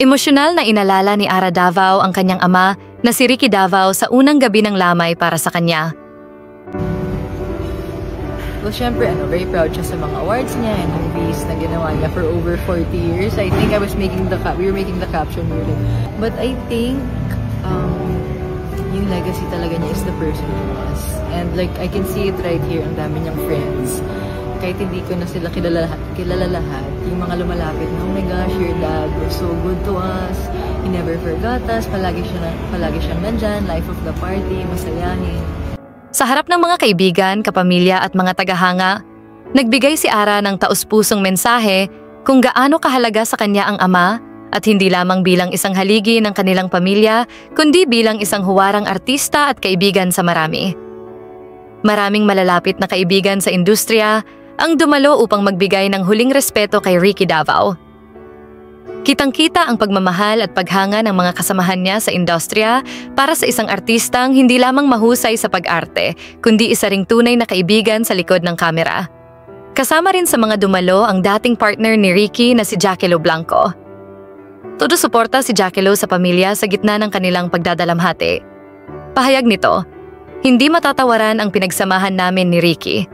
Emosyonal na inalala ni Ara Davao ang kanyang ama na si Ricky Davao sa unang gabi ng lamay para sa kanya. Well, syempre, very proud siya sa mga awards niya and movies na ginawa niya for over 40 years. I think we were making the caption really. But I think, yung legacy talaga niya is the person he was. And like, I can see it right here, ang dami niyang friends. Kahit hindi ko na sila kilala lahat, yung mga lumalapit na, oh my gosh, your dad was so good to us. He never forgot us. Palagi siyang nandyan, life of the party, masayahin. Sa harap ng mga kaibigan, kapamilya at mga tagahanga, nagbigay si Ara ng taus-pusong mensahe kung gaano kahalaga sa kanya ang ama at hindi lamang bilang isang haligi ng kanilang pamilya, kundi bilang isang huwarang artista at kaibigan sa marami. Maraming malalapit na kaibigan sa industriya ang dumalo upang magbigay ng huling respeto kay Ricky Davao. Kitang-kita ang pagmamahal at paghanga ng mga kasamahan niya sa industriya para sa isang artistang hindi lamang mahusay sa pag-arte, kundi isa ring tunay na kaibigan sa likod ng kamera. Kasama rin sa mga dumalo ang dating partner ni Ricky na si Jackie Lo Blanco. Todo suporta si Jackie Lo sa pamilya sa gitna ng kanilang pagdadalamhati. Pahayag nito, hindi matatawaran ang pinagsamahan namin ni Ricky.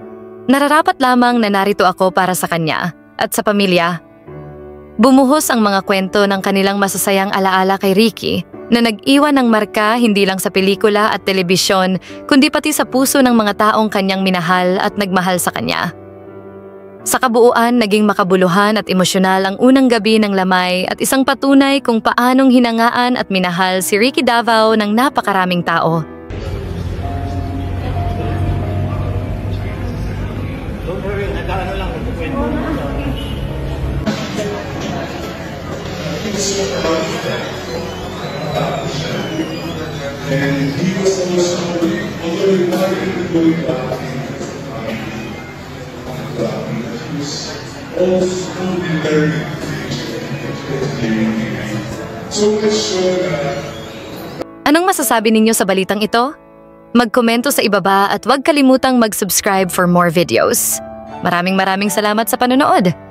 Nararapat lamang na narito ako para sa kanya at sa pamilya. Bumuhos ang mga kwento ng kanilang masasayang alaala kay Ricky na nag-iwan ng marka hindi lang sa pelikula at telebisyon kundi pati sa puso ng mga taong kanyang minahal at nagmahal sa kanya. Sa kabuuan, naging makabuluhan at emosyonal ang unang gabi ng lamay at isang patunay kung paanong hinangaan at minahal si Ricky Davao ng napakaraming tao. And he was also although going back he was also very so much sure that. Anong masasabi ninyo sa balitang ito? Magkomento sa ibaba at huwag kalimutang mag-subscribe for more videos. Maraming salamat sa panonood!